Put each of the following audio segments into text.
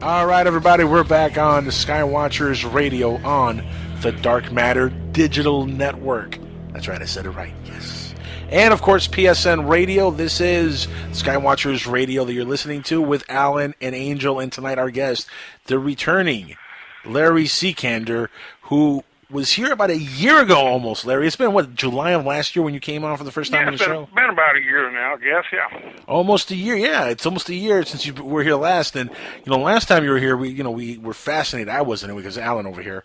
All right, everybody, we're back on the Skywatchers Radio on the Dark Matter Digital Network. That's right, I said it right, yes. And, of course, PSN Radio. This is Skywatchers Radio that you're listening to with Alan and Angel, and tonight our guest, the returning Larry Cekander, who was here about a year ago almost, Larry. It's been, what, July of last year when you came on for the first time on the show? It's been about a year now, I guess, yeah. Almost a year, yeah. It's almost a year since you were here last. And, last time you were here, we were fascinated. I wasn't, because Alan over here,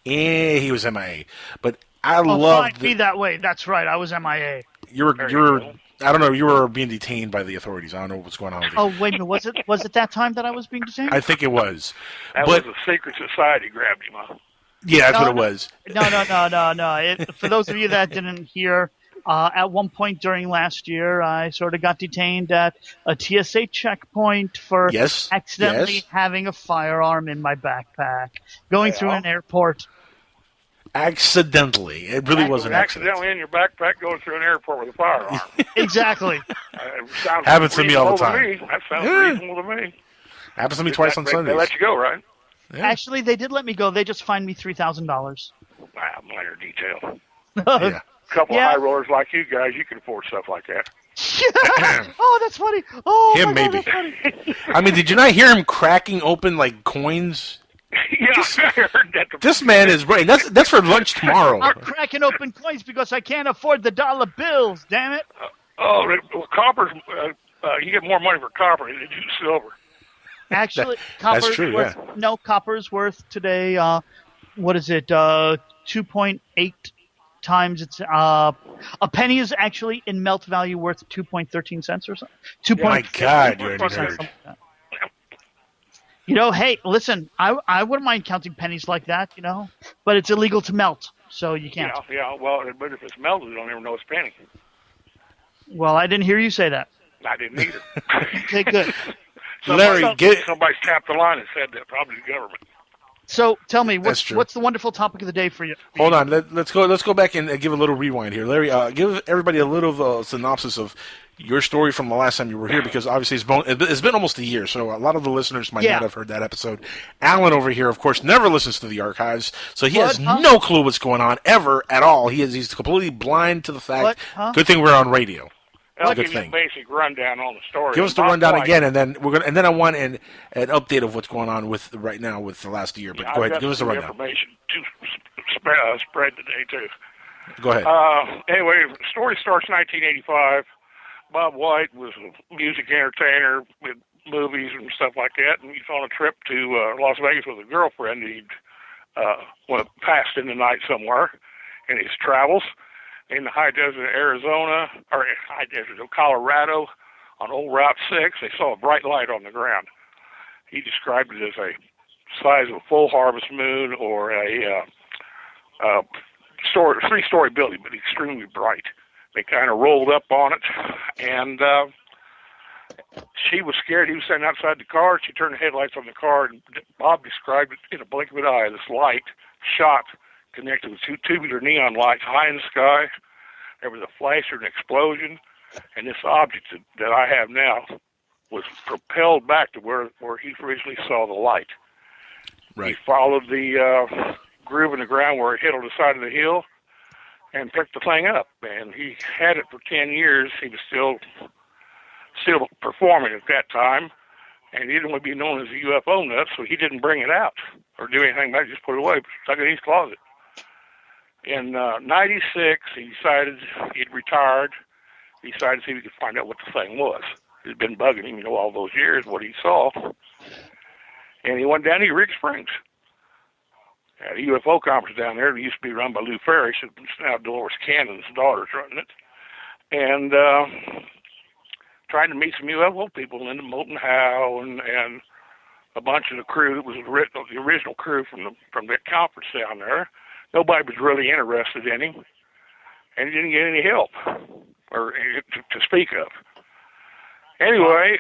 he was MIA. But I loved... be that way. That's right, I was MIA. You were I don't know, you were being detained by the authorities. I don't know what's going on with you. Oh, wait a minute, was it that time that I was being detained? I think it was. That was a secret society grabbed him, huh? Yeah, that's what it was. No. For those of you that didn't hear, at one point during last year, I sort of got detained at a TSA checkpoint for accidentally having a firearm in my backpack, going through an airport. Accidentally. It really was an accident. Accidentally in your backpack going through an airport with a firearm. Exactly. Happens to me all the time. That sounds reasonable to me. Happens to me twice on Sundays. They let you go, right? Yeah. Actually, they did let me go. They just fined me $3,000. Minor detail. Yeah. A couple of high rollers like you guys, you can afford stuff like that. Oh, that's funny. Oh, him maybe. God, that's funny. I mean, did you not hear him cracking open like coins? Yeah, I heard that. This man is right. That's for lunch tomorrow. I'm cracking open coins because I can't afford the dollar bills. Damn it! Copper's. You get more money for copper than you do silver. Actually, that's true. Worth, no, copper's worth today. What is it? 2.8 times its. A penny is actually in melt value worth 2.13 cents or something. My God, you're a nerd. Hey, listen, I wouldn't mind counting pennies like that, but it's illegal to melt, so you can't. Yeah, well, but if it's melted, you don't ever know it's penny. Well, I didn't hear you say that. I didn't either. Okay, good. Somebody's tapped the line and said that, probably the government. So tell me, what's the wonderful topic of the day for you? Hold on, let's go back and give a little rewind here, Larry. Give everybody a little synopsis of your story from the last time you were here, because obviously it's been almost a year, so a lot of the listeners might not have heard that episode. Alan over here, of course, never listens to the archives, so he has no clue what's going on ever at all. He's completely blind to the fact. Good thing we're on radio. I'll give you a basic rundown on the story. Give us the rundown again, and then I want an update of what's going on with right now with the last year. But go ahead, give us the rundown. Information to spread today too. Go ahead. Anyway, the story starts in 1985. Bob White was a music entertainer with movies and stuff like that, and he's on a trip to Las Vegas with a girlfriend. He'd passed in the night somewhere in his travels. In the high desert of Arizona, or high desert of Colorado, on old Route 6, they saw a bright light on the ground. He described it as a size of a full harvest moon or a three-story building, but extremely bright. They kind of rolled up on it, and she was scared. He was sitting outside the car. She turned the headlights on the car, and Bob described it in a blink of an eye. This light shot connected with two tubular neon lights high in the sky. There was a flash or an explosion, and this object that I have now was propelled back to where he originally saw the light. Right. He followed the groove in the ground where it hit on the side of the hill and picked the thing up. And he had it for 10 years. He was still performing at that time, and he didn't want to be known as a UFO nut, so he didn't bring it out or do anything about it, just put it away, stuck it in his closet. In 96, he decided he'd retired. He decided to see if he could find out what the thing was. It had been bugging him, all those years, what he saw. And he went down to Eureka Springs. At a UFO conference down there that used to be run by Lou Ferris. It's now Dolores Cannon's daughter's running it. And trying to meet some UFO people, Linda Moulton Howe and a bunch of the crew that was the original crew from that conference down there. Nobody was really interested in him, and he didn't get any help or to speak of. Anyway,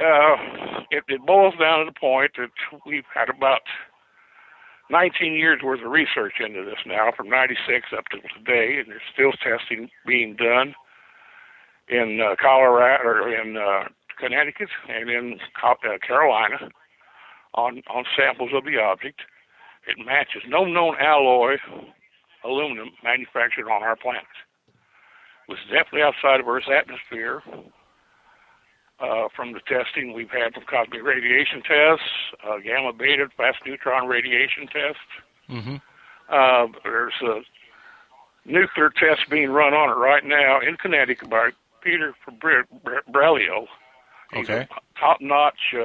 it boils down to the point that we've had about 19 years worth of research into this now, from 96 up to today, and there's still testing being done in Colorado or in Connecticut and in Carolina on samples of the object. It matches no known alloy aluminum manufactured on our planet. It was definitely outside of Earth's atmosphere. From the testing we've had from cosmic radiation tests, gamma, beta, fast neutron radiation tests. Mm-hmm. There's a nuclear test being run on it right now in Connecticut by Peter Braulio. He's a top-notch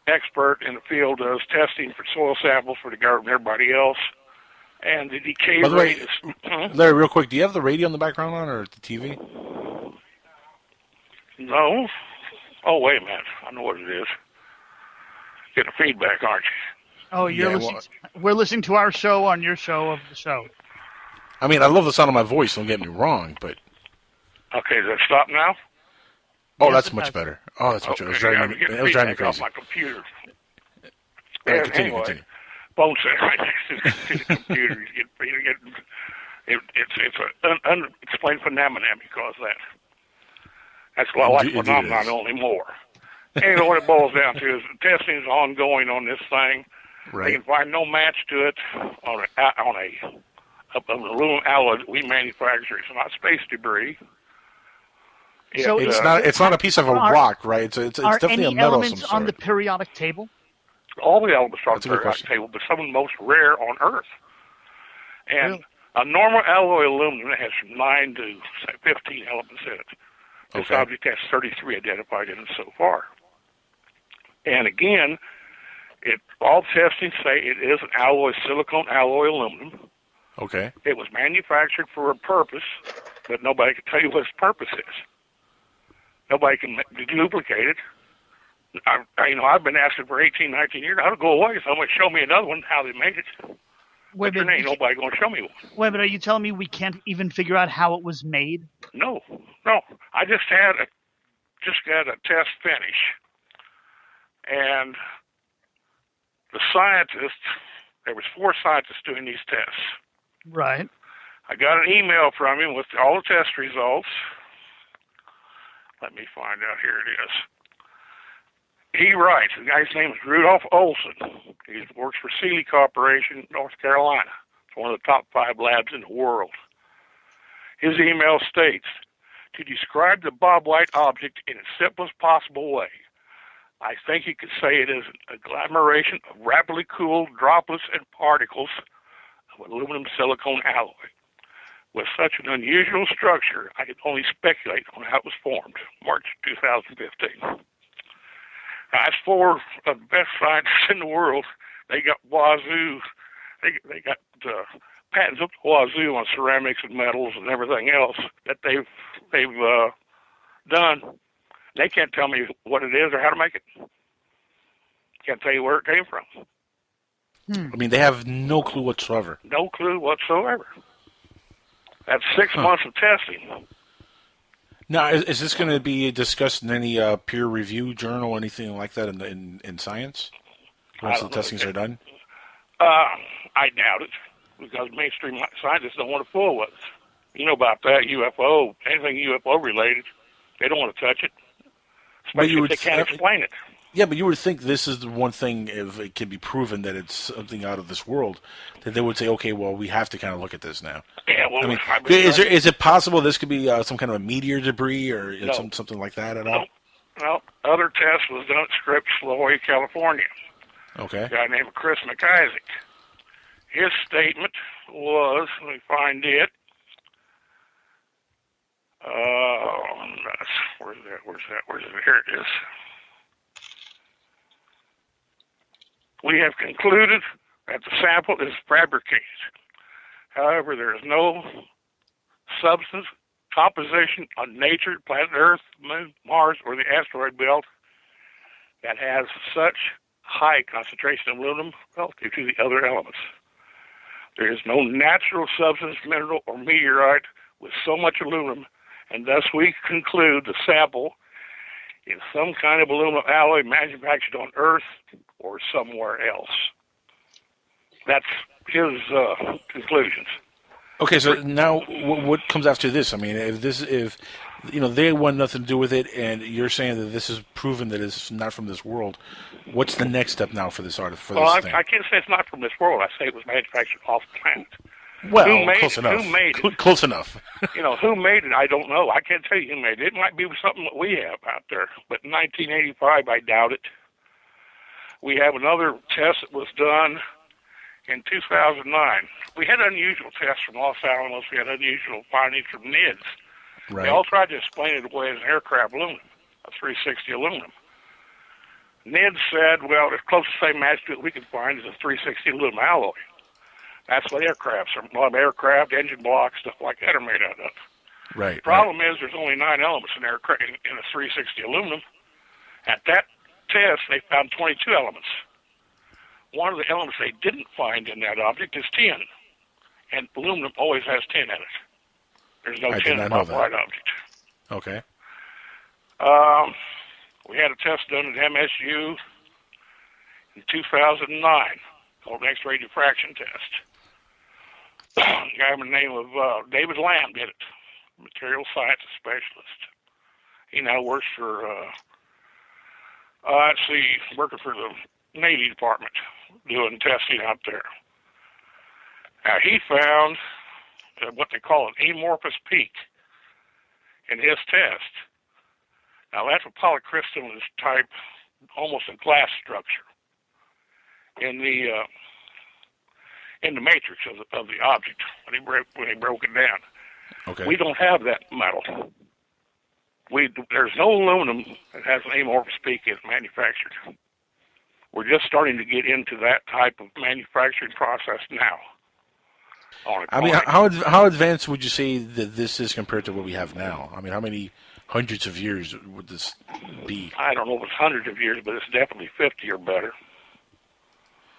expert in the field, does testing for soil samples for the government and everybody else. And the decay rate is... Larry, real quick, do you have the radio in the background on or the TV? No. Oh, wait a minute. I know what it is. Getting feedback, aren't you? Oh, we're listening to our show on your show of the show. I mean, I love the sound of my voice, don't get me wrong, but... Okay, does that stop now? Oh, yes, that's much better. Oh, that's much better. It was driving me crazy. Off my computer. Continue. Phone set right next to the computer. It's an unexplained phenomenon because that. That's what I like phenomenon only more. And what it boils down to is the testing is ongoing on this thing. Right. They can find no match to it on an aluminum alloy that we manufacture. It's not space debris. So it's not a piece of a rock, right? It's definitely a metal of some sort. Are any elements on the periodic table? All the elements are on the periodic table, but some of the most rare on Earth. And a normal alloy aluminum has from 9 to 15 elements in it. This object has 33 identified in it so far. And again, all testing say it is an alloy, silicone alloy aluminum. Okay. It was manufactured for a purpose, but nobody can tell you what its purpose is. Nobody can duplicate it. I've been asking for 18, 19 years. I'll go away. Someone show me another one, how they made it. But there ain't nobody going to show me one. Wait, but are you telling me we can't even figure out how it was made? No. I just got a test finish. And the scientists, there was 4 scientists doing these tests. Right. I got an email from him with all the test results. Let me find out. Here it is. He writes, the guy's name is Rudolph Olson. He works for Sealy Corporation, North Carolina. It's one of the top 5 labs in the world. His email states, to describe the bob-white object in its simplest possible way, I think you could say it is an agglomeration of rapidly cooled droplets and particles of aluminum silicone alloy. With such an unusual structure, I can only speculate on how it was formed, March 2015. That's 4 of the best scientists in the world. They got wazoo. They got patents up to wazoo on ceramics and metals and everything else that they've done. They can't tell me what it is or how to make it. Can't tell you where it came from. I mean, they have no clue whatsoever. No clue whatsoever. That's 6 months of testing. Now, is this going to be discussed in any peer review journal or anything like that in science once the testings are done? I doubt it, because mainstream scientists don't want to fool with us. You know about that, UFO, anything UFO related, they don't want to touch it, especially if they can't explain it. Yeah, but you would think this is the one thing, if it can be proven that it's something out of this world, that they would say, okay, well, we have to kind of look at this now. Yeah, well, I mean, is it possible this could be some kind of a meteor debris or something like that at all? No. Other test was done at Scripps, La Jolla, California. Okay. A guy named Chris McIsaac. His statement was, let me find it. Where's that? Here it is. We have concluded that the sample is fabricated. However, there is no substance, composition on nature, planet Earth, Moon, Mars, or the asteroid belt that has such high concentration of aluminum relative to the other elements. There is no natural substance, mineral, or meteorite with so much aluminum, and thus we conclude the sample is some kind of aluminum alloy manufactured on Earth or somewhere else. That's his conclusions. Okay, so now what comes after this? I mean, if they want nothing to do with it, and you're saying that this is proven that it's not from this world. What's the next step now for this artist? I can't say it's not from this world. I say it was manufactured off the planet. Well, close enough. Who made it? Close enough. Who made it? I don't know. I can't tell you who made it. It might be something that we have out there. But in 1985, I doubt it. We have another test that was done in 2009. We had unusual tests from Los Alamos. We had unusual findings from NIDS. Right. They all tried to explain it away as an aircraft aluminum, a 360 aluminum. NIDS said, well, the closest same match to it we could find is a 360 aluminum alloy. That's what aircraft, a lot of aircraft, engine blocks, stuff like that are made out of. Right. The problem is there's only 9 elements in a 360 aluminum. At that test, they found 22 elements. One of the elements they didn't find in that object is tin, and aluminum always has tin in it. There's no tin in a white object. Okay. We had a test done at MSU in 2009 called an X-ray diffraction test. A guy by the name of David Lamb did it, material science specialist. He now works for, working for the Navy Department, doing testing out there. Now, he found what they call an amorphous peak in his test. Now, that's a polycrystalline type, almost a glass structure in the matrix of the object when he broke it down. Okay. We don't have that metal. There's no aluminum that has an amorphous peak as manufactured. We're just starting to get into that type of manufacturing process now. I mean, how advanced would you say that this is compared to what we have now? I mean, how many hundreds of years would this be? I don't know if it's hundreds of years, but it's definitely 50 or better.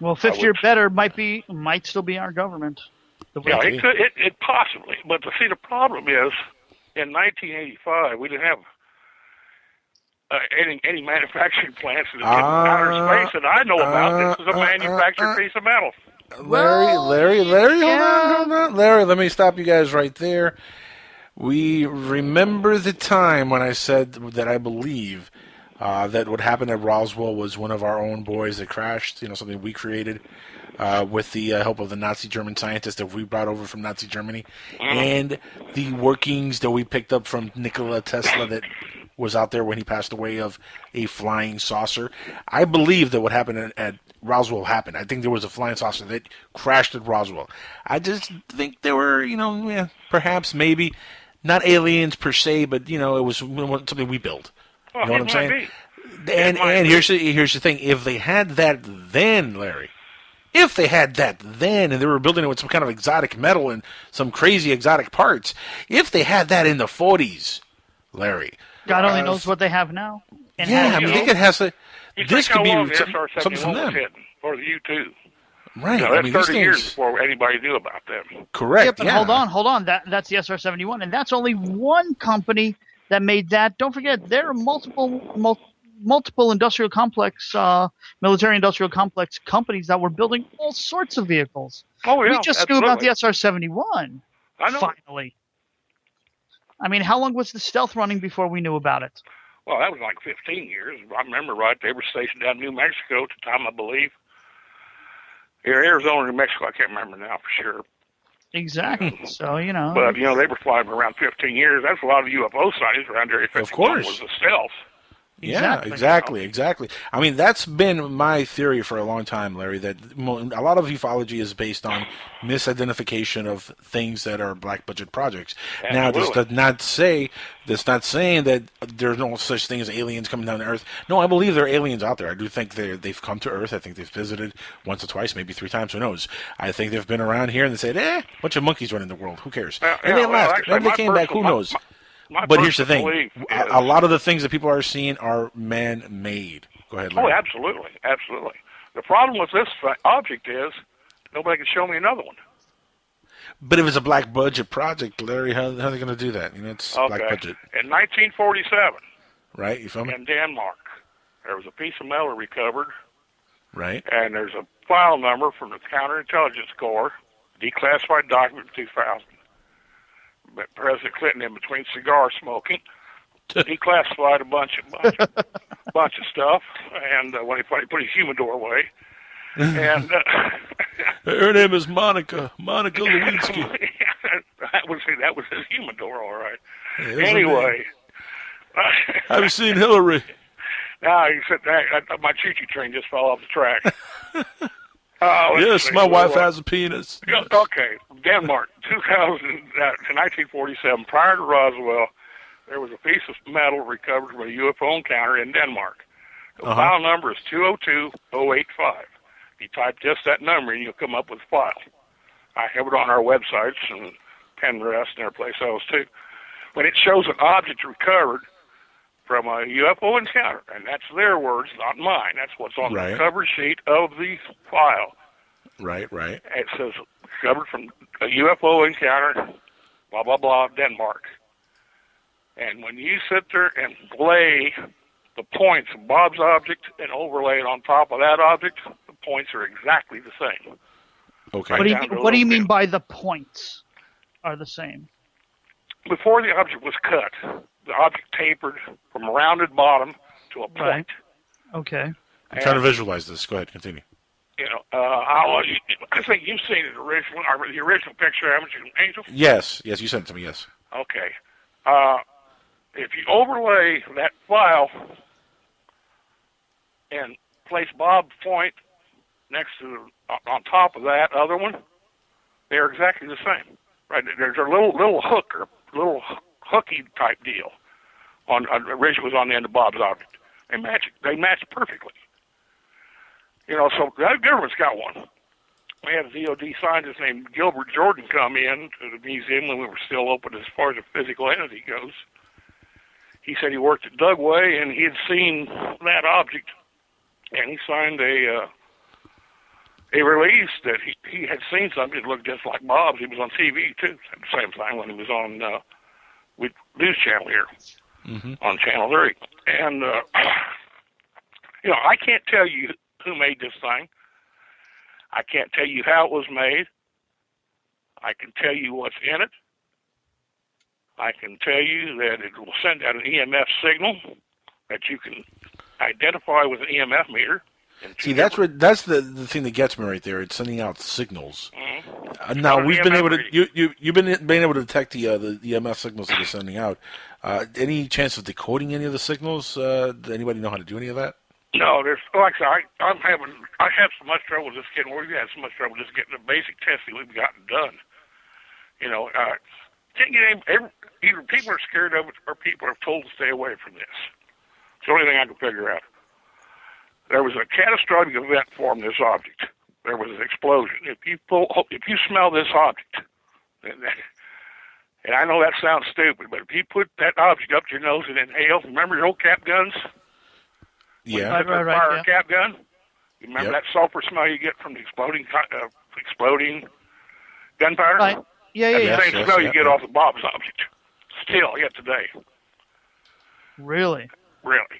Well, 50 or better might still be our government. Yeah, it could. It possibly. But the problem is, in 1985, we didn't have any manufacturing plants in outer space that I know about. This is a manufactured piece of metal. Larry, hold on. Larry, let me stop you guys right there. We remember the time when I said that I believe that what happened at Roswell was one of our own boys that crashed, something we created with the help of the Nazi German scientists that we brought over from Nazi Germany, and the workings that we picked up from Nikola Tesla that was out there when he passed away of a flying saucer. I believe that what happened at Roswell happened. I think there was a flying saucer that crashed at Roswell. I just think there were, perhaps, maybe, not aliens per se, but, it was something we built. You know what I'm saying? And here's the thing. If they had that then, Larry, and they were building it with some kind of exotic metal and some crazy exotic parts, if they had that in the 40s, Larry. God only knows what they have now. And I think it has to. This could be something from them. Or the U-2. Right. That's 30 years before anybody knew about them. Correct. Yeah, but hold on. That's the SR-71, and that's only one company that made that. Don't forget, there are multiple industrial complex, military industrial complex companies that were building all sorts of vehicles. Oh, yeah. We just knew about the SR-71. I know. Finally. I mean, how long was the stealth running before we knew about it? Well, that was like 15 years. I remember right. They were stationed down in New Mexico at the time, I believe. Arizona, New Mexico, I can't remember now for sure. Exactly. So, But, they were flying for around 15 years. That's a lot of UFO sightings around Area 51. Of course. Was the stealth. Yeah, exactly. I mean, that's been my theory for a long time, Larry, that a lot of ufology is based on misidentification of things that are black budget projects. Absolutely. Now, that's not saying that there's no such thing as aliens coming down to Earth. No, I believe there are aliens out there. I do think they've come to Earth. I think they've visited once or twice, maybe 3 times. Who knows? I think they've been around here and they said, bunch of monkeys running the world. Who cares? And they left. When they came back, who knows? But here's the thing. A lot of the things that people are seeing are man-made. Go ahead, Larry. Oh, absolutely. Absolutely. The problem with this object is nobody can show me another one. But if it's a black budget project, Larry, how are they going to do that? It's black budget. In 1947, right? You feel me? In Denmark, there was a piece of metal recovered. Right. And there's a file number from the Counterintelligence Corps, declassified document 2000. President Clinton in between cigar smoking. He classified a bunch of stuff, and when he put his humidor away, and her name is Monica Lewinsky. that was his humidor, all right. Yeah, anyway, have you seen Hillary? No, he said my choo-choo train just fell off the track. Yes, my wife has a penis. Yes. Okay, Denmark, 1947, prior to Roswell, there was a piece of metal recovered from a UFO encounter in Denmark. The file number is 202085. You type just that number and you'll come up with a file. I have it on our websites and Penrest and every place else too. When it shows an object recovered from a UFO encounter, and that's their words, not mine. That's what's on the cover sheet of the file. Right. It says recovered from a UFO encounter, blah, blah, blah, Denmark. And when you sit there and lay the points of Bob's object and overlay it on top of that object, the points are exactly the same. Okay. What do you mean by the points are the same? Before the object was cut, the object tapered from a rounded bottom to a point. Right. Okay. I'm trying to visualize this. Go ahead, continue. You know, I think you've seen the original picture, haven't you, Angel? Yes, you sent it to me, yes. Okay. If you overlay that file and place Bob's point next to on top of that other one, they're exactly the same. Right? There's a little hook or little hooky type deal on originally was on the end of Bob's object. They match perfectly. You know, so the government's got one. We had a DOD scientist named Gilbert Jordan come in to the museum when we were still open as far as a physical entity goes. He said he worked at Dugway and he had seen that object, and he signed a release that he had seen something that looked just like Bob's. He was on TV too at the same time when he was on with News Channel here on Channel 3. And you know, I can't tell you who made this thing. I can't tell you how it was made. I can tell you what's in it. I can tell you that it will send out an EMF signal that you can identify with an EMF meter. See, that's the thing that gets me right there. It's sending out signals. Now we've been able to you've been able to detect the EMF signals that it's sending out. Any chance of decoding any of the signals? Does anybody know how to do any of that? No, there's like I said, I have so much trouble just getting. We've had so much trouble just getting the basic testing we've gotten done. You know, can't get either people are scared of it or people are told to stay away from this. It's the only thing I can figure out. There was a catastrophic event formed this object. There was an explosion. If you smell this object, and I know that sounds stupid, but if you put that object up to your nose and inhale, remember your old cap guns? Yeah. Right. Cap gun. You remember that sulfur smell you get from the exploding gunpowder? Right. Yeah. The same smell you get off the Bob's object. Still, yet today. Really? Really.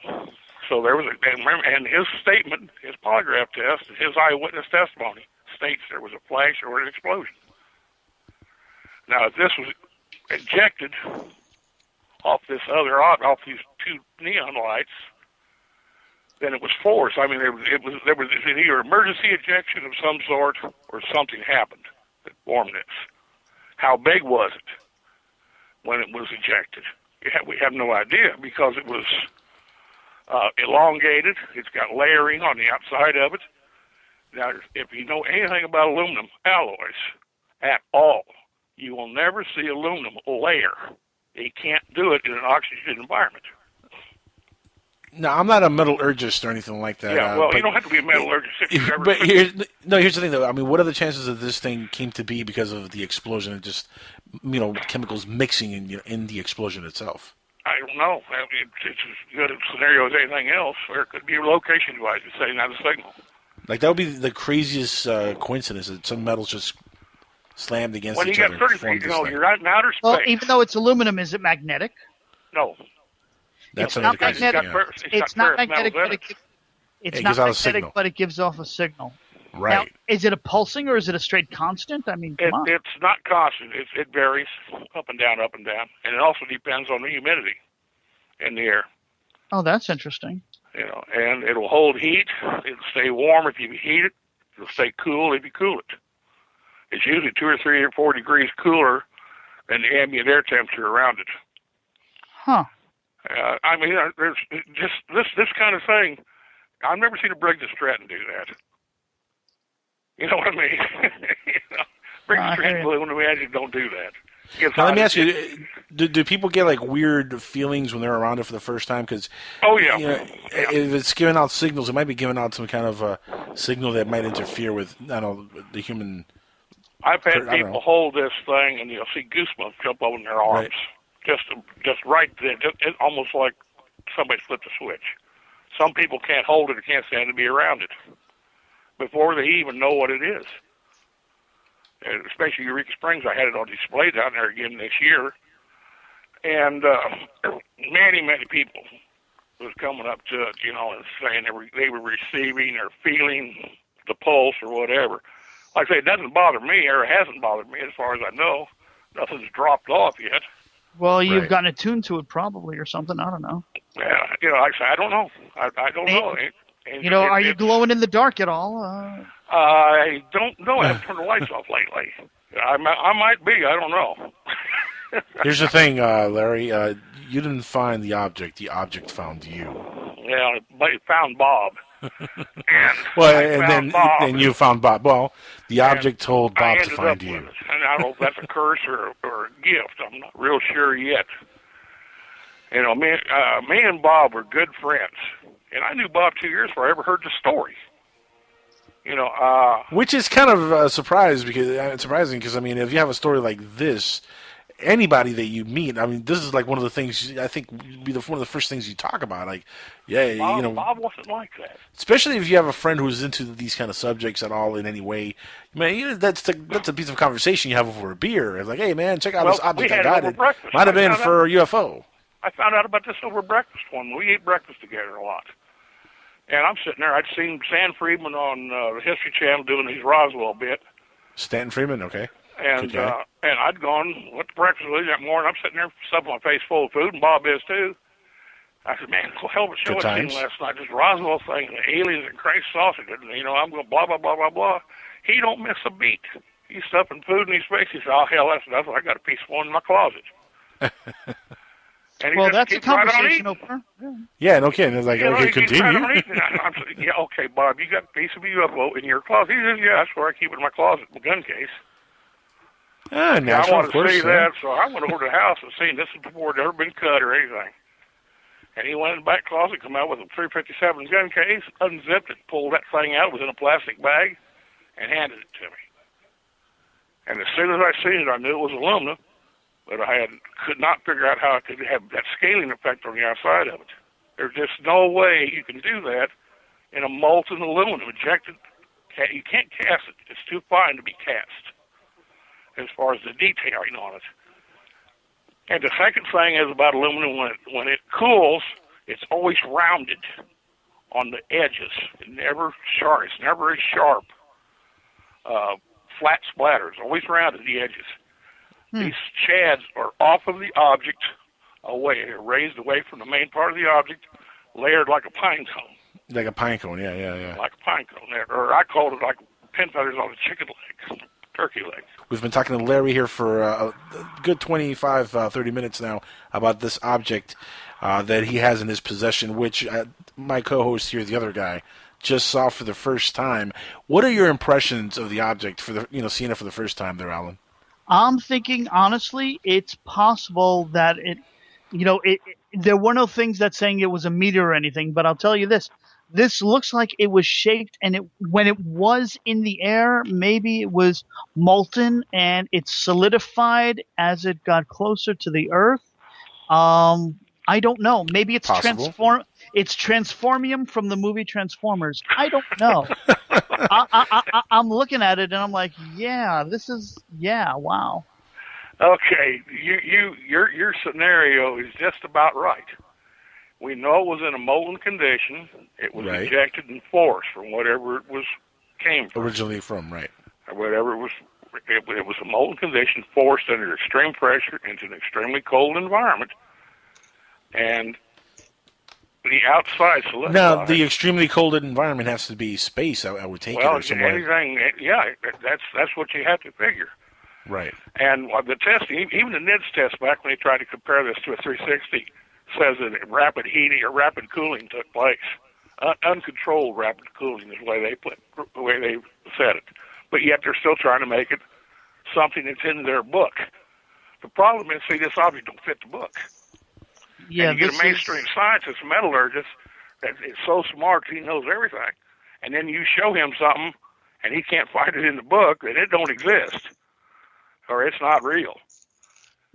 So there was and his statement, his polygraph test, his eyewitness testimony states there was a flash or an explosion. Now, if this was ejected off these two neon lights, then it was forced. I mean, there was either emergency ejection of some sort or something happened that formed this. How big was it when it was ejected? We have no idea because it was elongated. It's got layering on the outside of it. Now, if you know anything about aluminum alloys at all, you will never see aluminum layer. You can't do it in an oxygen environment. No, I'm not a metallurgist or anything like that. Yeah, well, you don't have to be a metallurgist. But here's the thing, though. I mean, what are the chances that this thing came to be because of the explosion and just, chemicals mixing in the explosion itself? I don't know. It's as good a scenario as anything else, or it could be a location device setting out a signal. Like, that would be the craziest coincidence that some metals just slammed against each other. When you get 30 feet, you're out in outer space. Well, even though it's aluminum, is it magnetic? No. That's not magnetic. Yeah. It's not magnetic, but it gives off a signal. Right. Now, is it a pulsing or is it a straight constant? I mean, come on. It's not constant. It varies up and down, and it also depends on the humidity in the air. Oh, that's interesting. And it'll hold heat. It'll stay warm if you heat it. It'll stay cool if you cool it. It's usually 2 or 3 or 4 degrees cooler than the ambient air temperature around it. Huh. I mean, there's just this kind of thing. I've never seen a Briggs & Stratton do that. You know what I mean? Briggs & Stratton balloon imagine don't do that. Now, let me ask you: do people get like weird feelings when they're around it for the first time? Because if it's giving out signals, it might be giving out some kind of a signal that might interfere with the human. I've had people hold this thing and you'll see goosebumps jump over in their arms, just right there, it's almost like somebody flipped a switch. Some people can't hold it or can't stand to be around it before they even know what it is. And especially Eureka Springs, I had it on display down there again this year, and many people was coming up to it, and saying they were receiving or feeling the pulse or whatever. Like I say, it doesn't bother me, or it hasn't bothered me as far as I know. Nothing's dropped off yet. Well, you've gotten attuned to it probably or something. I don't know. Yeah, like I say, I don't know. I don't know. And are you glowing in the dark at all? I don't know. I haven't turned the lights off lately. I might be. I don't know. Here's the thing, Larry. You didn't find the object. The object found you. Yeah, but it found Bob. Then you found Bob. Well, the object told Bob to find you. And I don't know if that's a curse or a gift. I'm not real sure yet. Me and Bob were good friends. And I knew Bob 2 years before I ever heard the story. Which is kind of surprising because I mean, if you have a story like this, anybody that you meet, I mean, this is like one of the things I think would be one of the first things you talk about. Like, Bob wasn't like that. Especially if you have a friend who's into these kind of subjects at all in any way. Man, that's a piece of conversation you have over a beer. It's like, hey man, check out this object I got. It might have been for a UFO. I found out about this over breakfast one. We ate breakfast together a lot. And I'm sitting there. I'd seen Stan Friedman on the History Channel doing his Roswell bit. Stanton Friedman, okay. And I'd went to breakfast with him that morning. I'm sitting there, stuffing my face full of food, and Bob is too. I said, man, what hell of a show I seen last night. This Roswell thing, and the aliens and Christ sausage, and I'm going blah, blah, blah, blah, blah. He don't miss a beat. He's stuffing food in his face. He said, oh, hell, that's nothing. I got a piece of one in my closet. Well, that's a conversation opener. Yeah, no kidding. It's like, okay, continue. I'm saying, yeah, okay, Bob, you got a piece of a UFO in your closet? He says, yeah, that's where I keep it in my closet, my gun case. I want to see that, so I went over to the house and seen this before it had ever been cut or anything. And he went in the back closet, come out with a .357 gun case, unzipped it, pulled that thing out, it was in a plastic bag, and handed it to me. And as soon as I seen it, I knew it was aluminum. But I could not figure out how it could have that scaling effect on the outside of it. There's just no way you can do that in a molten aluminum injected. You can't cast it. It's too fine to be cast as far as the detailing on it. And the second thing is about aluminum, when it cools, it's always rounded on the edges. It's never a sharp, flat splatter. It's always rounded at the edges. These shads are off of the object, raised away from the main part of the object, layered like a pine cone. Like a pine cone, yeah. Like a pine cone. Or I called it like pin feathers on a chicken leg, turkey leg. We've been talking to Larry here for a good 25, 30 minutes now about this object that he has in his possession, which my co-host here, the other guy, just saw for the first time. What are your impressions of the object for seeing it for the first time there, Alan? I'm thinking, honestly, it's possible that there were no things that saying it was a meteor or anything, but I'll tell you this. This looks like it was shaped, and when it was in the air, maybe it was molten, and it solidified as it got closer to the Earth. I don't know. Maybe it's It's Transformium from the movie Transformers. I don't know. I'm looking at it and I'm like, wow. Okay, your scenario is just about right. We know it was in a molten condition. It was ejected in force from whatever it was came from. Originally from, right. Or whatever it was. It was a molten condition forced under extreme pressure into an extremely cold environment. And the outside solidified. Now, the extremely cold environment has to be space, I would take it, or somewhere. Anything, yeah, that's what you have to figure. Right. And the testing, even the NIDS test back when they tried to compare this to a 360, says that rapid heating or rapid cooling took place. Uncontrolled rapid cooling is the way they said it. But yet they're still trying to make it something that's in their book. The problem is, see, this object don't fit the book. Yeah, and you get a mainstream scientist, a metallurgist, that is so smart he knows everything. And then you show him something, and he can't find it in the book, that it don't exist, or it's not real.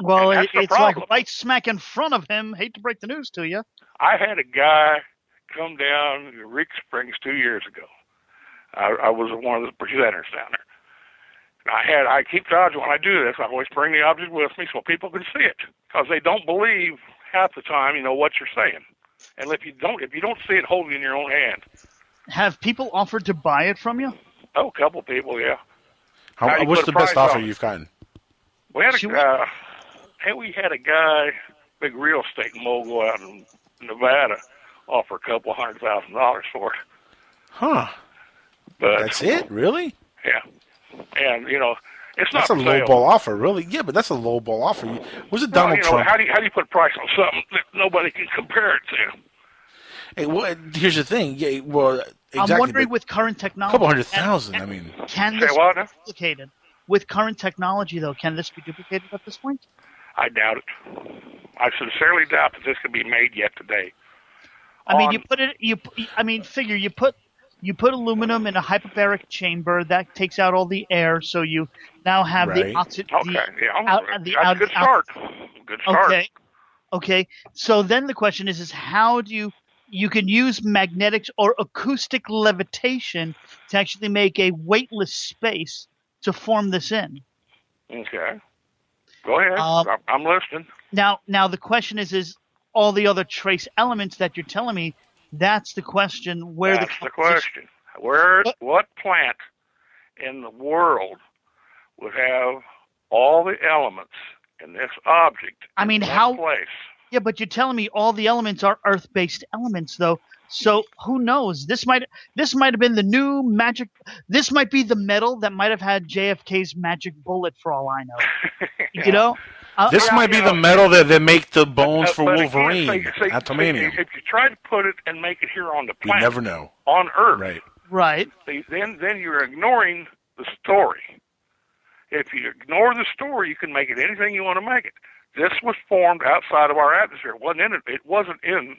Well, it's like right smack in front of him. Hate to break the news to you. I had a guy come down to Rick Springs 2 years ago. I was one of the presenters down there. And I keep dodging when I do this. I always bring the object with me so people can see it, because they don't believe half the time, what you're saying. And if you don't see it, hold it in your own hand. Have people offered to buy it from you? Oh, a couple people, yeah. What's the best offer you've gotten? We had we had a guy, big real estate mogul out in Nevada, offer a couple $100,000 for it. Huh. But that's it? Really? Yeah. And, it's not that's a lowball offer, really. Yeah, but that's a lowball offer. Was it Donald Trump? How do you put a price on something that nobody can compare it to? Hey, well, here's the thing. Yeah, well, exactly, I'm wondering with current technology. A couple 100,000. I mean, can this be duplicated? With current technology, though, can this be duplicated at this point? I doubt it. I sincerely doubt that this can be made yet today. I mean, you put aluminum in a hyperbaric chamber that takes out all the air, so you now have the oxygen. Okay, good start. Good start. Okay. So then the question is how do you can use magnetics or acoustic levitation to actually make a weightless space to form this in. Okay. Go ahead. I'm listening. Now the question is all the other trace elements that you're telling me? That's the question. That's the question. What plant in the world would have all the elements in this object? In one place? Yeah, but you're telling me all the elements are Earth-based elements, though. So who knows? This might have been the new magic. This might be the metal that might have had JFK's magic bullet, for all I know. This might be the metal that make the bones for Wolverine. Atomium. If you try to put it and make it here on the planet, you never know. On Earth, right. Then you're ignoring the story. If you ignore the story, you can make it anything you want to make it. This was formed outside of our atmosphere. It wasn't in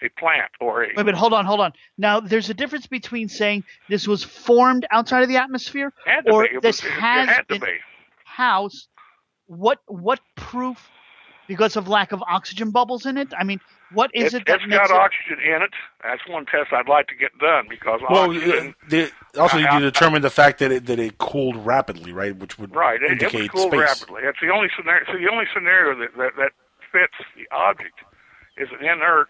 a plant or a... Wait, but hold on. Now, there's a difference between saying this was formed outside of the atmosphere or this has been housed. What proof? Because of lack of oxygen bubbles in it? I mean, what is it that makes it... It's got oxygen in it. That's one test I'd like to get done because oxygen... you determined the fact that it cooled rapidly, right? Which would indicate it cooled space. Rapidly. That's the only scenario. So the only scenario that fits the object is an inert,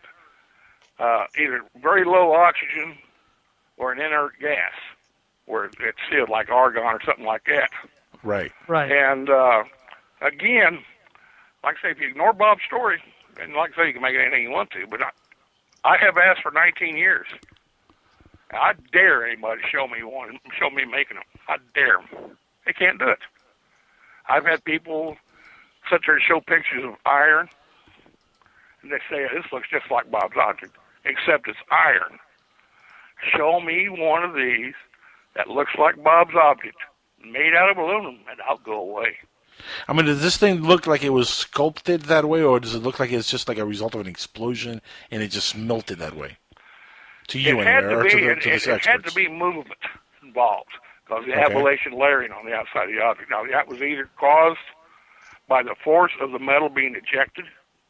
either very low oxygen or an inert gas, where it's sealed like argon or something like that. Right. And again, like I say, if you ignore Bob's story, and like I say, you can make it anything you want to, but I have asked for 19 years. I dare anybody show me making them. I dare them. They can't do it. I've had people sit there and show pictures of iron, and they say, this looks just like Bob's object, except it's iron. Show me one of these that looks like Bob's object, made out of aluminum, and I'll go away. I mean, does this thing look like it was sculpted that way, or does it look like it's just like a result of an explosion and it just melted that way? To you, it had to be movement involved because the ablation layering on the outside of the object. Now, that was either caused by the force of the metal being ejected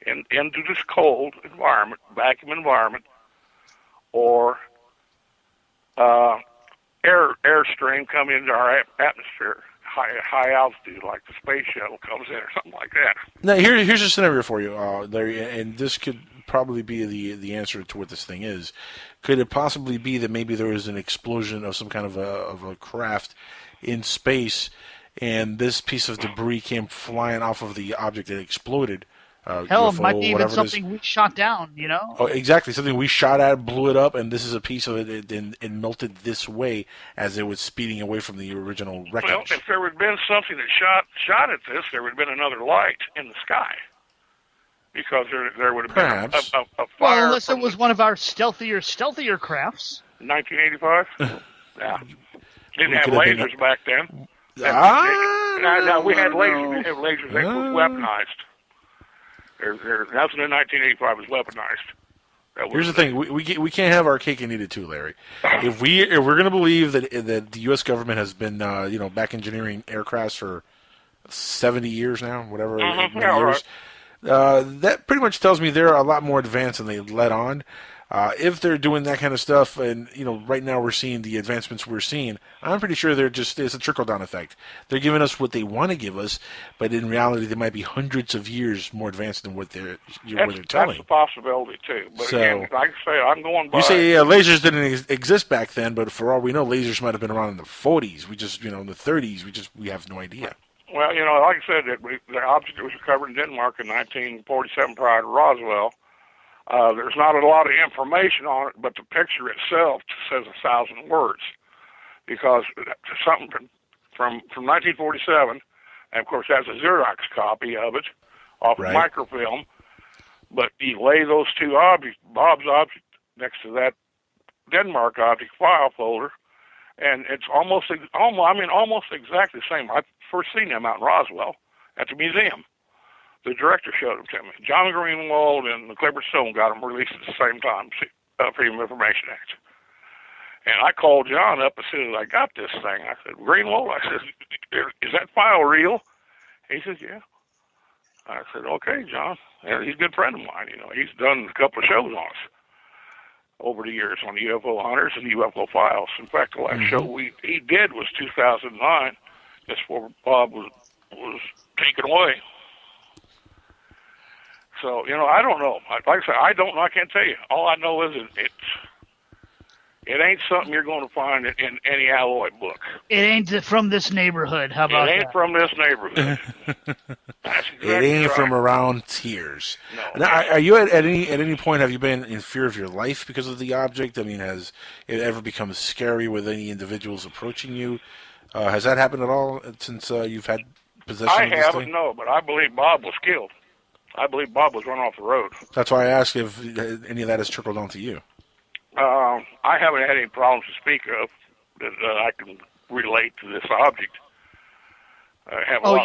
into this cold environment, vacuum environment, or airstream coming into our atmosphere. High altitude, like the space shuttle comes in or something like that. Now, here's a scenario for you, Larry, and this could probably be the answer to what this thing is. Could it possibly be that maybe there was an explosion of some kind of a craft in space, and this piece of debris came flying off of the object that exploded? Hell, UFO, it might be even something we shot down, you know? Oh, exactly. Something we shot at, blew it up, and this is a piece of it, and it melted this way as it was speeding away from the original wreckage. Well, if there had been something that shot at this, there would have been another light in the sky. Because there would have been a fire. Well, unless it was one of our stealthier crafts. 1985? Yeah. Didn't have lasers back then. No, we had lasers. We had lasers that were weaponized. Nothing in 1985 was weaponized. Here's the thing: we can't have our cake and eat it too, Larry. If we're going to believe that the U.S. government has been back engineering aircrafts for 70 years now, whatever years, that pretty much tells me they're a lot more advanced than they let on. If they're doing that kind of stuff, and right now we're seeing the advancements we're seeing, I'm pretty sure it's a trickle-down effect. They're giving us what they want to give us, but in reality, they might be hundreds of years more advanced than what they're telling. That's a possibility too. But again, like I say, I'm going by. You say lasers didn't exist back then, but for all we know, lasers might have been around in the 40s. We just, in the 30s, we have no idea. Well, like I said, the object that was recovered in Denmark in 1947 prior to Roswell. There's not a lot of information on it, but the picture itself says 1,000 words, because something from 1947, and of course that's a Xerox copy of it off of microfilm. But you lay those two objects, Bob's object next to that Denmark object file folder, and it's almost exactly the same. I first seen them out in Roswell at the museum. The director showed them to me. John Greenwald and the Clifford Stone got them released at the same time, Freedom of Information Act. And I called John up as soon as I got this thing. I said, Greenwald, I said, is that file real? He says, yeah. I said, okay, John. And he's a good friend of mine. He's done a couple of shows on us over the years on the UFO Hunters and UFO Files. In fact, the last show he did was 2009, just before Bob was taken away. So, I don't know. Like I said, I don't know. I can't tell you. All I know is it ain't something you're going to find in any alloy book. It ain't from this neighborhood. How about that? It ain't from this neighborhood. Exactly it ain't from around Tears. No. Now, are you at any point, have you been in fear of your life because of the object? I mean, has it ever become scary with any individuals approaching you? Has that happened at all since you've had possession of this haven't, thing? no, but I believe Bob was killed. I believe Bob was run off the road. That's why I asked if any of that has trickled onto you. I haven't had any problems to speak of that I can relate to this object.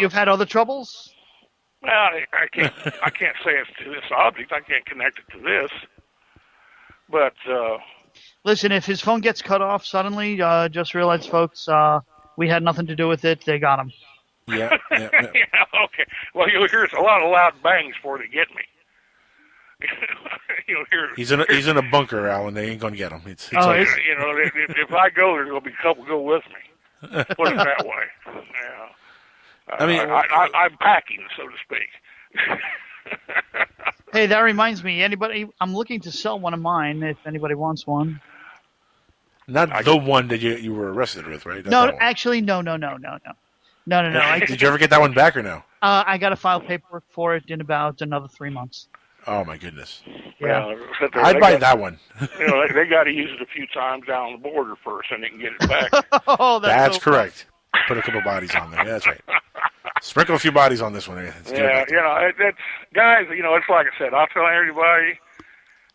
You've had other troubles? Well, I can't say it's to this object. I can't connect it to this. But listen, if his phone gets cut off suddenly, just realize, folks, we had nothing to do with it. They got him. Yeah. Yeah, okay. Well, you'll hear a lot of loud bangs before they get me. You'll hear. He's in a bunker, Alan. They ain't gonna get him. It's okay. If I go, there's gonna be a couple go with me. Put it that way. Yeah. I mean, I'm packing, so to speak. Hey, that reminds me. I'm looking to sell one of mine. If anybody wants one. Not the one that you were arrested with, right? No, actually, no. No. Did you ever get that one back or no? I got to file paperwork for it in about another 3 months. Oh, my goodness. Yeah. I'd buy that one. They got to use it a few times down the border first, and they can get it back. That's correct. Put a couple bodies on there. That's right. Sprinkle a few bodies on this one. It's guys, it's like I said, I'll tell everybody,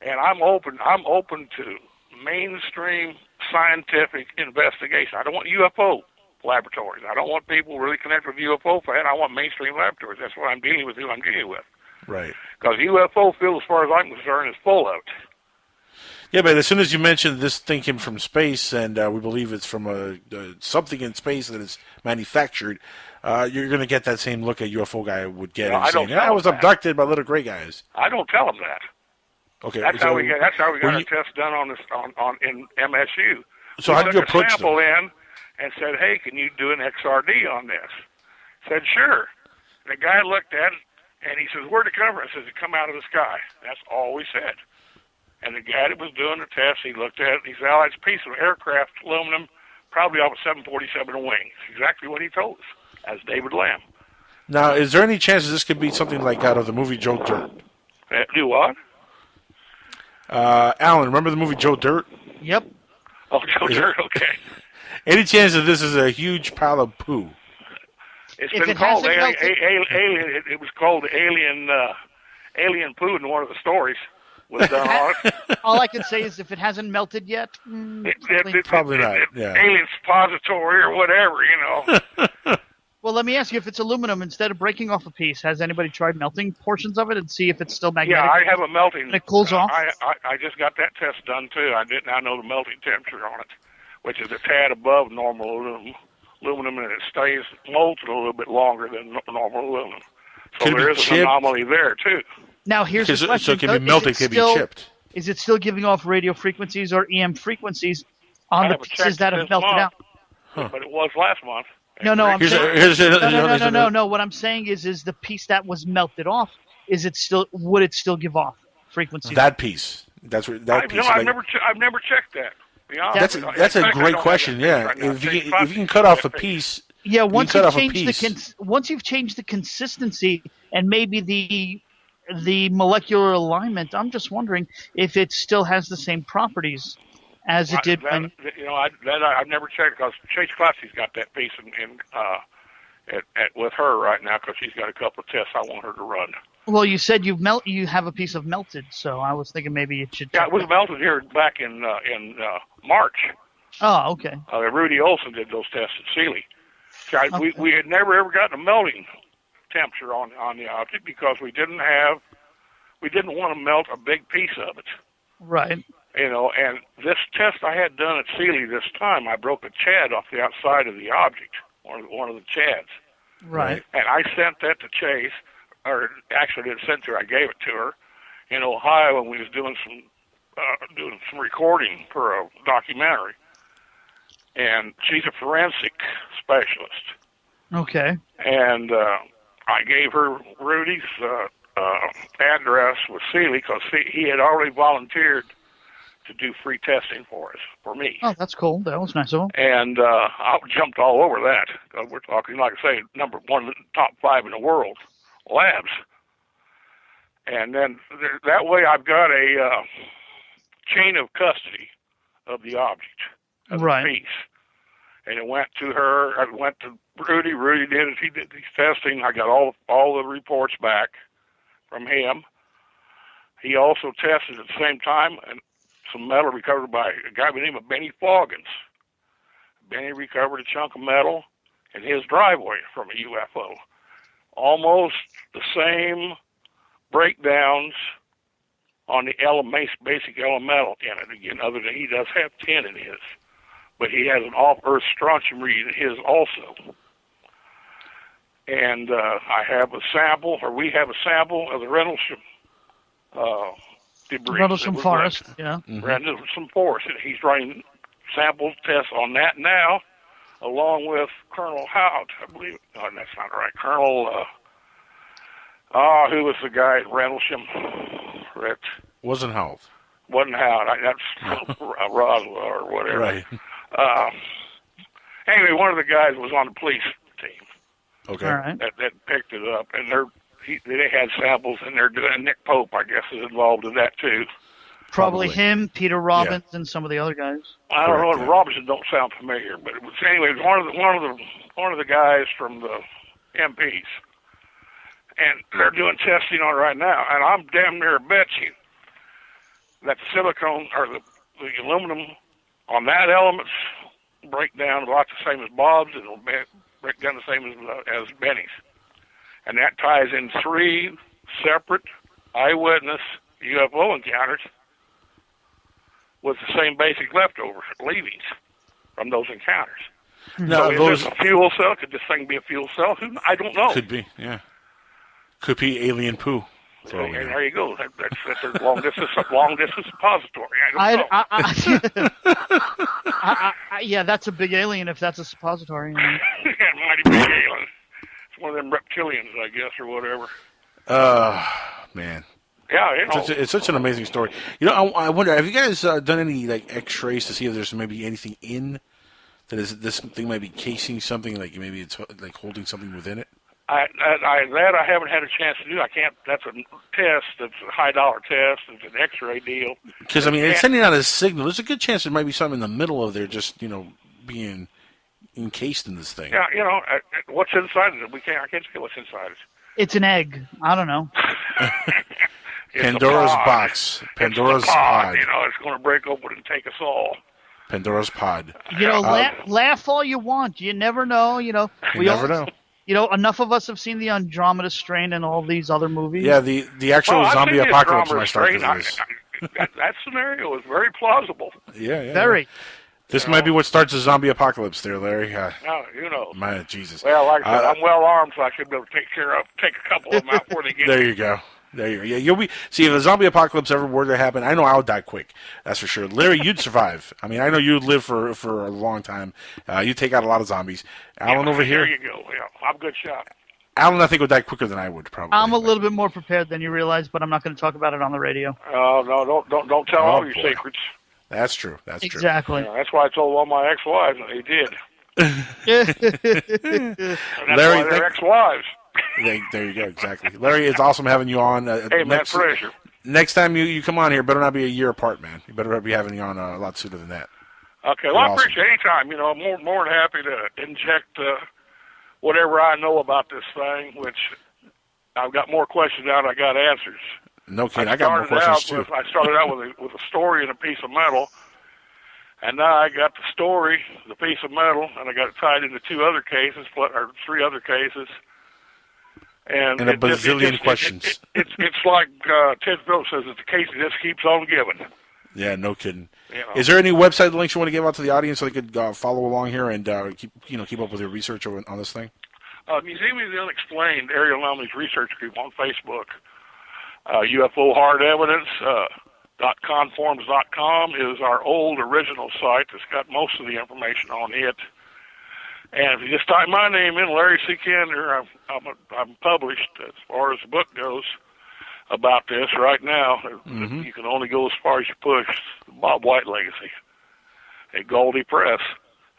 and I'm open to mainstream scientific investigation. I don't want UFO laboratories. I don't want people really connected with UFO fan. I want mainstream laboratories. That's what I'm dealing with, who I'm dealing with. Right. Because UFO field, as far as I'm concerned, is full of it. Yeah, but as soon as you mentioned this thing came from space, and we believe it's from something in space that is manufactured, you're going to get that same look a UFO guy would get. I was abducted by little gray guys. I don't tell them that. Okay. That's how we got a test done in MSU. So how did you approach them? Sample in and said, "Hey, can you do an XRD on this?" Said, "Sure." The guy looked at it, And he says, where'd it come from? I says, it come out of the sky. That's all we said. And the guy that was doing the test, he looked at it, and he said, oh, it's a piece of aircraft aluminum, probably off a 747 wing. Exactly what he told us, as David Lamb. Now, is there any chance that this could be something like out of the movie Joe Dirt? Do what? Alan, remember the movie Joe Dirt? Yep. Oh, Joe Dirt, okay. Any chance that this is a huge pile of poo? It's been called alien. It was called alien poo in one of the stories. Was done on it. All I can say is if it hasn't melted yet, probably not. Yeah. Alien suppository or whatever, you know. Well, let me ask you, if it's aluminum, instead of breaking off a piece, has anybody tried melting portions of it and see if it's still magnetic? Yeah, I have a melting. And it cools off? I just got that test done, too. I did not know the melting temperature on it, which is a tad above normal aluminum, and it stays molten a little bit longer than normal aluminum. So there is an anomaly there, too. Now, here's the question. So it can be melted, can be chipped. Is it still giving off radio frequencies or EM frequencies on the pieces that have melted out? Huh. But it was last month. No. No. What I'm saying is the piece that was melted off, would it still give off frequencies? That piece. That's what that piece. I've never checked that. That's a great question. Yeah, if you can cut off a piece. Yeah, once you've changed the consistency and maybe the molecular alignment, I'm just wondering if it still has the same properties as it did when. I've never checked because Chase Classy's got that piece with her right now because she's got a couple of tests I want her to run. Well, you said you have a piece of melted, so I was thinking maybe it should. Yeah, it was melted here back in March. Oh, okay. Rudy Olson did those tests at Sealy. Okay. We had never ever gotten a melting temperature on the object because we didn't want to melt a big piece of it. Right. And this test I had done at Sealy this time, I broke a chad off the outside of the object, one of the chads. Right. And I sent that to Chase, or actually didn't send to her, I gave it to her in Ohio when we was doing some recording for a documentary. And she's a forensic specialist. Okay. And I gave her Rudy's address with Sealy because he had already volunteered to do free testing for me. Oh, that's cool. That was nice of him. And I jumped all over that. We're talking, like I say, number one of the top 5 in the world labs. And then that way I've got a chain of custody of the object, of the piece. And it went to her. I went to Rudy. Rudy did it. He did these testing. I got all the reports back from him. He also tested at the same time and some metal recovered by a guy by the name of Benny Foggins. Benny recovered a chunk of metal in his driveway from a UFO. Almost the same breakdowns on the basic elemental in it. Again, other than he does have tin in his. But he has an off-Earth strontium read in his also. And I have a sample, or we have a sample of the Rendlesham debris. Rendlesham Forest, yeah. Mm-hmm. Rendlesham Forest. And he's running sample tests on that now, along with Colonel Howard, I believe. No, that's not right. Colonel, who was the guy at Rendlesham? Wasn't Howard. Wasn't Howard. That's Roswell or whatever. Right. Anyway, one of the guys was on the police team. Okay. All right. That picked it up, and they had samples, and they're doing. Nick Pope, I guess, is involved in that too. Probably him, Peter Robbins, and some of the other guys. I don't know. Robinson don't sound familiar, but it was one of the guys from the MPs, and they're doing testing on it right now. And I'm damn near bet you that the silicone or the aluminum on that elements break down about the same as Bob's, and it'll break down the same as Benny's. And that ties in 3 separate eyewitness UFO encounters with the same basic leftover leavings from those encounters. Now, so is this a fuel cell? Could this thing be a fuel cell? I don't know. Could be, yeah. Could be alien poo. So, and there you go. That's a long distance suppository. I don't know. Yeah, that's a big alien if that's a suppository. Yeah, mighty big alien. It's one of them reptilians, I guess, or whatever. Man. Yeah, it's such an amazing story. I wonder, have you guys done any like X-rays to see if there's maybe anything in that this thing might be casing something, like maybe it's like holding something within it? I haven't had a chance to do. I can't. That's a test. It's a $high test. It's an X-ray deal. Because it's sending out a signal. There's a good chance there might be something in the middle of there, just being encased in this thing. Yeah, what's inside it? I can't say what's inside it. It's an egg. I don't know. Pandora's box. Pandora's pod. It's going to break open and take us all. Pandora's pod. Laugh all you want. You never know. You never know. Enough of us have seen the Andromeda Strain and all these other movies. Yeah, the actual zombie apocalypse when I started this. That scenario is very plausible. Yeah. Very. This might be what starts a zombie apocalypse there, Larry. My Jesus. Well, like I said, I'm well armed, so I should be able to take a couple of them out before they get There you go. Yeah, you'll be. See, if a zombie apocalypse ever were to happen, I know I'll die quick. That's for sure. Larry, you'd survive. I mean, I know you'd live for a long time. You take out a lot of zombies. Alan over here. There you go. Yeah, I'm a good shot. Alan, I think, would die quicker than I would, probably. I'm a little bit more prepared than you realize, but I'm not going to talk about it on the radio. Oh no! Don't tell all your secrets. That's true. Exactly. That's why I told all my ex-wives, and they did. And that's Larry, why they're ex-wives. There you go, exactly. Larry, it's awesome having you on. Hey, man, pleasure. Next time you come on here, better not be a year apart, man. You better be having you on a lot sooner than that. Okay, well, I appreciate any time. I'm more than happy to inject whatever I know about this thing, which I've got more questions now than I got answers. No kidding, I got more questions too. I started out with a story and a piece of metal, and now I got the story, the piece of metal, and I got it tied into three other cases. And a bazillion questions. It's like Ted Phillips says, it's the case that just keeps on giving. Yeah, no kidding. Is there any website links you want to give out to the audience so they could follow along here and keep up with your research on this thing? Museum of the Unexplained, Ariel Lumley's research group on Facebook. UFO Hard Evidence. .conforms.com is our old original site that's got most of the information on it. And if you just type my name in, Larry Cekander, I'm published as far as the book goes about this right now. Mm-hmm. You can only go as far as you push. The Bob White Legacy at Goldie Press.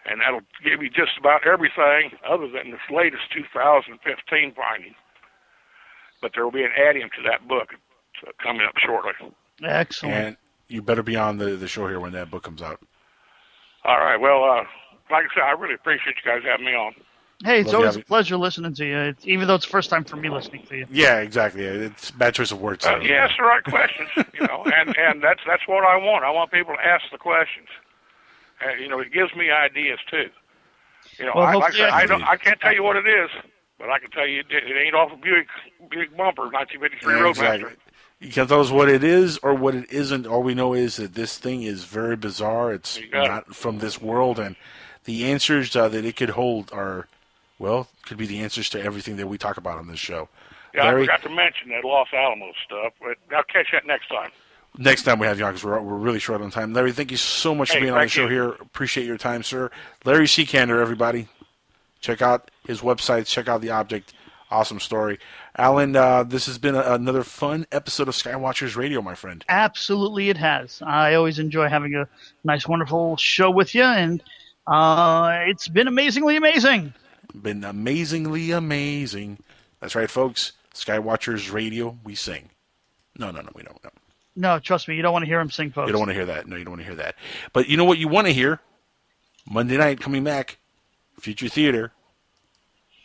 And that'll give you just about everything other than this latest 2015 finding. But there will be an add-in to that book coming up shortly. Excellent. And you better be on the show here when that book comes out. All right. Well, like I said, I really appreciate you guys having me on. Hey, it's always a pleasure listening to you, even though it's the first time for me listening to you. Yeah, exactly. It's a bad choice of words. You ask the right questions, and that's what I want. I want people to ask the questions. It gives me ideas too. I can't tell you what it is, but I can tell you it ain't off a Buick bumper, 1953 Roadmaster. You can tell us what it is or what it isn't. All we know is that this thing is very bizarre. It's not from this world, and the answers that it could hold could be the answers to everything that we talk about on this show. Yeah, Larry, I forgot to mention that Los Alamos stuff, but I'll catch that next time. Next time we have you on, because we're really short on time. Larry, thank you so much for being on the show here. Appreciate your time, sir. Larry Cekander, everybody. Check out his website. Check out the object. Awesome story. Alan, this has been another fun episode of Skywatchers Radio, my friend. Absolutely it has. I always enjoy having a nice, wonderful show with you, and it's been amazingly amazing. Been amazingly amazing. That's right, folks. Skywatchers Radio, we sing. No, we don't. No. No, trust me, you don't want to hear him sing, folks. You don't want to hear that. No, you don't want to hear that. But you know what you want to hear? Monday night, coming back, Future Theater.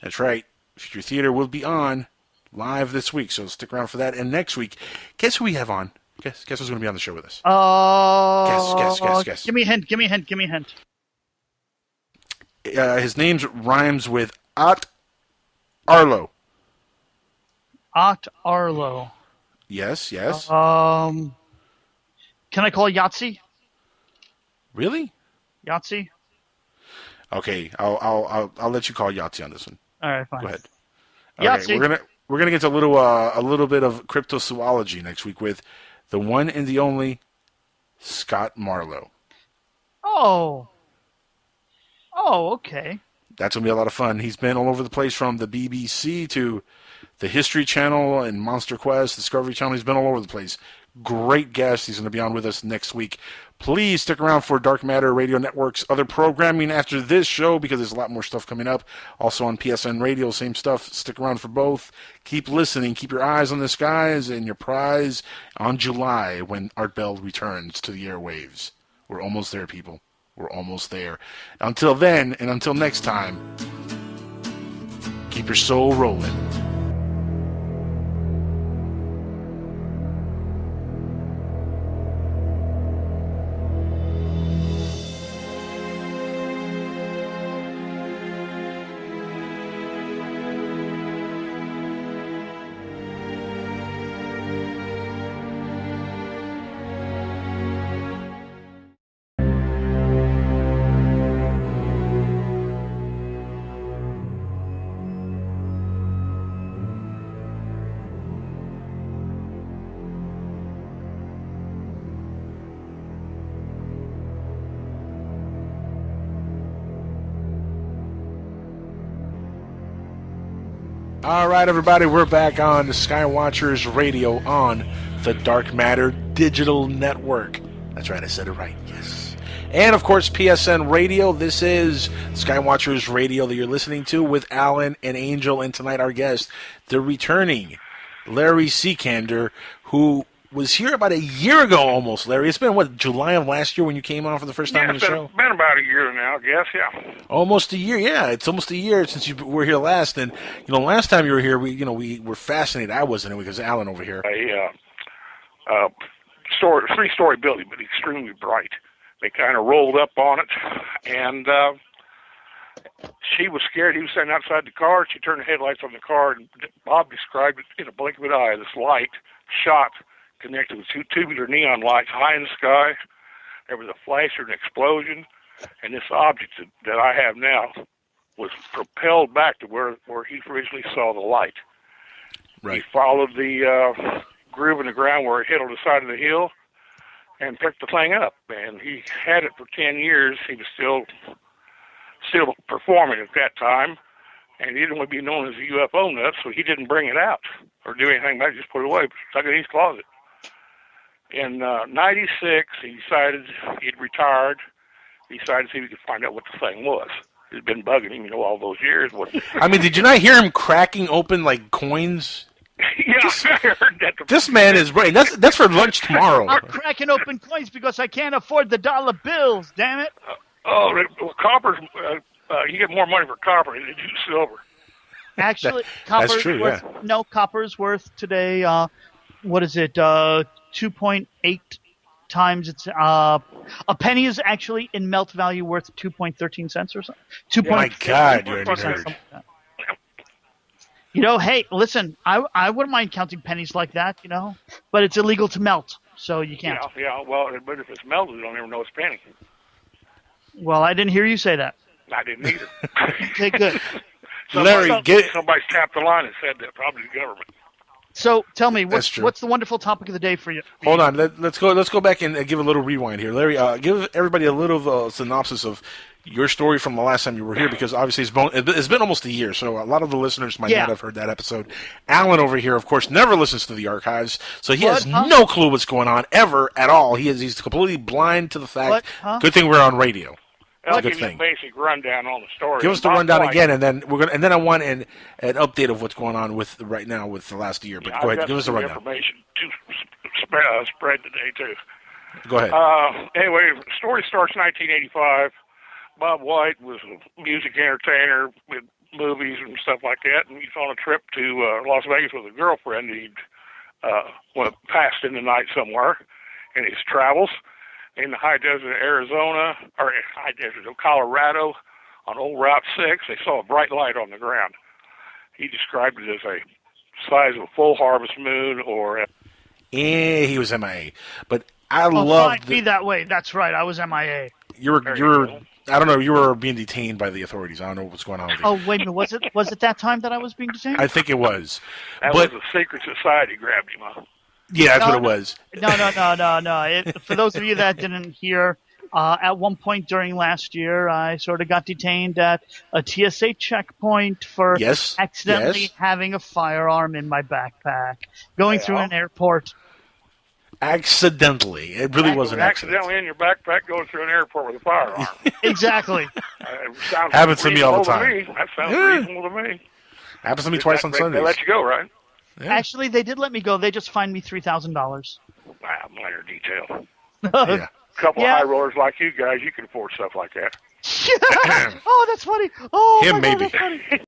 That's right. Future Theater will be on live this week, so stick around for that. And next week, guess who we have on? Guess who's going to be on the show with us? Guess. Give me a hint. His name rhymes with Ott Arlo. Ott Arlo. Yes. Can I call Yahtzee? Really? Yahtzee? Okay, I'll let you call Yahtzee on this one. All right, fine. Go ahead. Yahtzee. Okay, we're gonna get to a little bit of cryptozoology next week with the one and the only Scott Marlowe. Oh, okay. That's gonna be a lot of fun. He's been all over the place, from the BBC to the History Channel and Monster Quest, Discovery Channel. He's been all over the place. Great guest. He's going to be on with us next week. Please stick around for Dark Matter Radio Network's other programming after this show because there's a lot more stuff coming up. Also on PSN Radio, same stuff. Stick around for both. Keep listening. Keep your eyes on the skies and your prize on July when Art Bell returns to the airwaves. We're almost there, people. We're almost there. Until then, and until next time, keep your soul rolling. All right, everybody, we're back on the Skywatchers Radio on the Dark Matter Digital Network. That's right, I said it right, yes. And, of course, PSN Radio. This is Skywatchers Radio that you're listening to with Alan and Angel, and tonight our guest, the returning Larry Cekander, who was here about a year ago almost, Larry. It's been, what, July of last year when you came on for the first time on the show? It's been about a year now, I guess, yeah. Almost a year, yeah. It's almost a year since you were here last. And, last time you were here, we were fascinated. I wasn't, because Alan over here. A three-story building, but extremely bright. They kind of rolled up on it, and she was scared. He was standing outside the car. She turned the headlights on the car, and Bob described it in a blink of an eye. This light shot connected with two tubular neon lights high in the sky. There was a flash or an explosion, and this object that I have now was propelled back to where he originally saw the light. Right. He followed the groove in the ground where it hit on the side of the hill and picked the thing up. And he had it for 10 years. He was still performing at that time, and he didn't want to be known as a UFO nut, so he didn't bring it out or do anything about it, just put it away, stuck it in his closet. In 96, he decided he'd retired. He decided to see if he could find out what the thing was. It had been bugging him, all those years. I mean, did you not hear him cracking open, like, coins? Yeah, I heard that. This man is right. That's for lunch tomorrow. I'm cracking open coins because I can't afford the dollar bills, damn it. Copper's, you get more money for copper than you do silver. Actually, copper's that's true, worth, yeah. No, copper's worth today, what is it, 2.8 times its a penny is actually in melt value worth 2.13 cents or something. My God, you're a nerd. Hey, listen, I wouldn't mind counting pennies like that, but it's illegal to melt, so you can't. Yeah, well, but if it's melted, you don't ever know it's a penny. Well, I didn't hear you say that. I didn't either. Okay, good. Somebody tapped the line and said that, probably the government. So tell me, what's the wonderful topic of the day for you? Hold on, let's go back and give a little rewind here, Larry. Give everybody a little synopsis of your story from the last time you were here, because obviously it's been almost a year, so a lot of the listeners might not have heard that episode. Alan over here, of course, never listens to the archives, so he has no clue what's going on ever at all. He's completely blind to the fact. Good thing we're on radio. I'll give you a basic rundown on the story. Give us the rundown again, and then I want an update of what's going on with right now with the last year. But go ahead, give us the rundown. Information to spread today too. Go ahead. Anyway, the story starts in 1985. Bob White was a music entertainer with movies and stuff like that, and he's on a trip to Las Vegas with a girlfriend. He'd passed in the night somewhere in his travels. In the high desert of Arizona, or high desert of Colorado, on old Route 6, they saw a bright light on the ground. He described it as a size of a full harvest moon, or... he was MIA. But I love... be that way. That's right, I was MIA. You were I don't know, you were being detained by the authorities. I don't know what's going on with you. Oh, wait a minute, was it that time that I was being detained? I think it was. That was a secret society grabbed him, huh? Yeah, that's what it was. No. For those of you that didn't hear, At one point during last year, I sort of got detained at a TSA checkpoint for accidentally having a firearm in my backpack, going through an airport. Accidentally. It really was an accident. Accidentally in your backpack going through an airport with a firearm. Exactly. Happens to me all the time. That sounds reasonable to me. Happens to me twice on Sundays. They let you go, right? Yeah. Actually, they did let me go. They just fined me $3,000. Wow, minor detail. Yeah. A couple of high rollers like you guys, you can afford stuff like that. Oh, that's funny. Oh, him maybe. God, that's funny.